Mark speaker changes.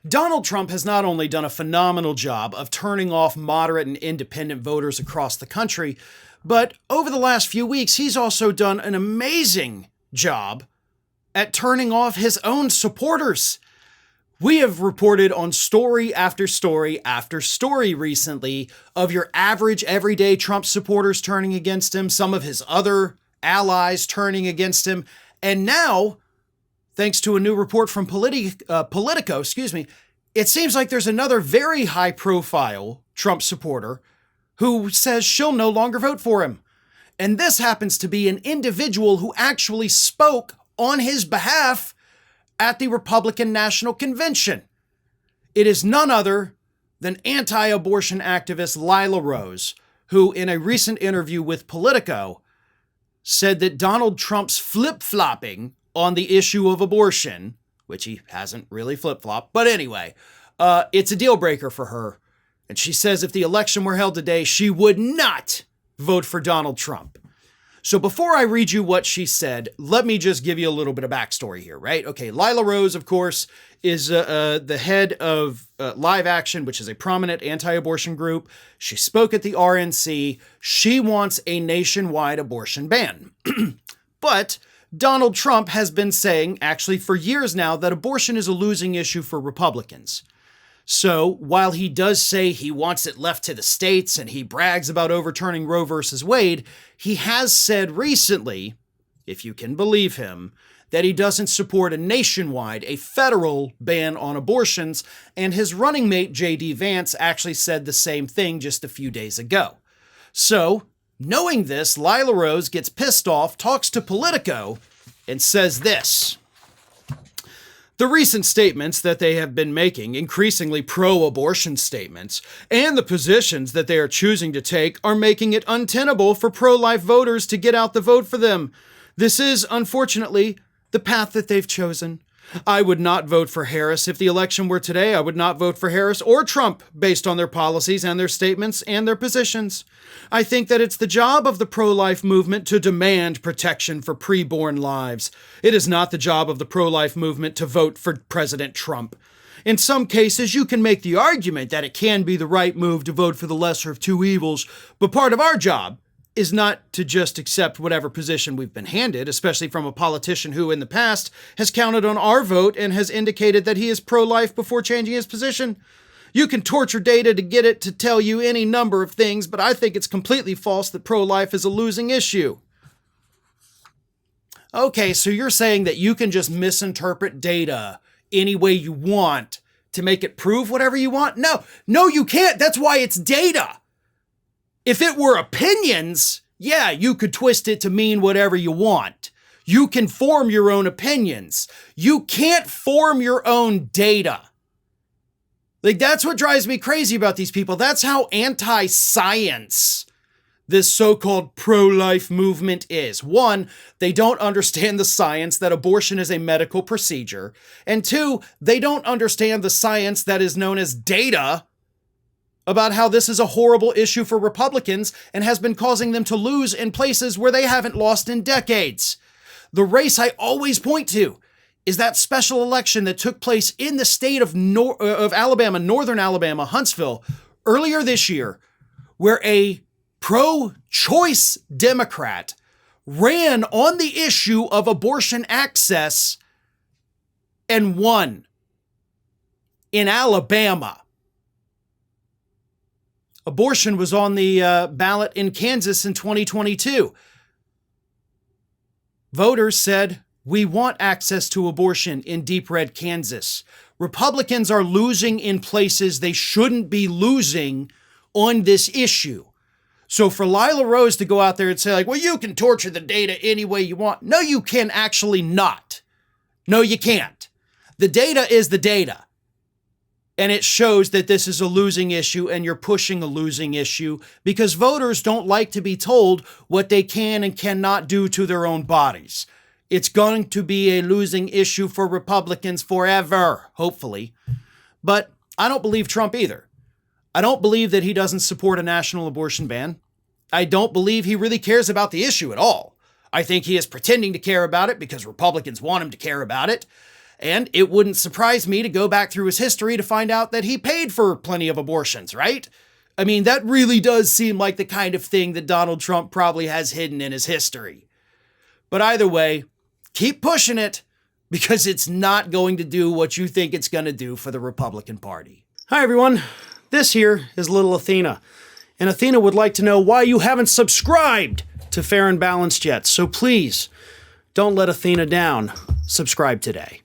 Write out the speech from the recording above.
Speaker 1: Donald Trump has not only done a phenomenal job of turning off moderate and independent voters across the country, but over the last few weeks, he's also done an amazing job at turning off his own supporters. We have reported on story after story after story recently of your average everyday Trump supporters turning against him, some of his other allies turning against him, and now, thanks to a new report from Politico, it seems like there's another very high-profile Trump supporter who says she'll no longer vote for him. And this happens to be an individual who actually spoke on his behalf at the Republican National Convention. It is none other than anti-abortion activist Lila Rose, who in a recent interview with Politico said that Donald Trump's flip-flopping on the issue of abortion, which he hasn't really flip-flopped, but anyway, it's a deal breaker for her. And she says if the election were held today, she would not vote for Donald Trump. So before I read you what she said, let me just give you a little bit of backstory here, right? Okay, Lila Rose, of course, is the head of Live Action, which is a prominent anti-abortion group. She spoke at the RNC. She wants a nationwide abortion ban. But Donald Trump has been saying, actually for years now, that abortion is a losing issue for Republicans. So while he does say he wants it left to the states and he brags about overturning Roe versus Wade, he has said recently, if you can believe him, that he doesn't support a nationwide, a federal ban on abortions, and his running mate J.D. Vance actually said the same thing just a few days ago. So, knowing this, Lila Rose gets pissed off, talks to Politico, and says this: the recent statements that they have been making, increasingly pro-abortion statements, and the positions that they are choosing to take are making it untenable for pro-life voters to get out the vote for them. This is, unfortunately, the path that they've chosen. I would not vote for Harris. If the election were today, I would not vote for Harris or Trump based on their policies and their statements and their positions. I think that it's the job of the pro-life movement to demand protection for preborn lives. It is not the job of the pro-life movement to vote for President Trump. In some cases, you can make the argument that it can be the right move to vote for the lesser of two evils, but part of our job is not to just accept whatever position we've been handed, especially from a politician who in the past has counted on our vote and has indicated that he is pro-life before changing his position. You can torture data to get it to tell you any number of things, but I think it's completely false that pro-life is a losing issue. Okay, so you're saying that you can just misinterpret data any way you want to make it prove whatever you want? No, you can't. That's why it's data. If it were opinions, yeah, you could twist it to mean whatever you want. You can form your own opinions. You can't form your own data. Like, that's what drives me crazy about these people. That's how anti-science this so-called pro-life movement is. One, they don't understand the science that abortion is a medical procedure. And two, they don't understand the science that is known as data about how this is a horrible issue for Republicans and has been causing them to lose in places where they haven't lost in decades. The race I always point to is that special election that took place in the state of Alabama, northern Alabama, Huntsville, earlier this year, where a pro-choice Democrat ran on the issue of abortion access and won in Alabama. Abortion was on the ballot in Kansas in 2022. Voters said, we want access to abortion in deep red Kansas. Republicans are losing in places they shouldn't be losing on this issue. So for Lila Rose to go out there and say, like, well, you can torture the data any way you want. No, you can actually not. No, you can't. The data is the data. And it shows that this is a losing issue and you're pushing a losing issue because voters don't like to be told what they can and cannot do to their own bodies. It's going to be a losing issue for Republicans forever, hopefully. But I don't believe Trump either. I don't believe that he doesn't support a national abortion ban. I don't believe he really cares about the issue at all. I think he is pretending to care about it because Republicans want him to care about it. And it wouldn't surprise me to go back through his history to find out that he paid for plenty of abortions, right? I mean, that really does seem like the kind of thing that Donald Trump probably has hidden in his history. But either way, keep pushing it, because it's not going to do what you think it's going to do for the Republican Party. Hi, everyone. This here is little Athena. And Athena would like to know why you haven't subscribed to Fair and Balanced yet. So please, don't let Athena down. Subscribe today.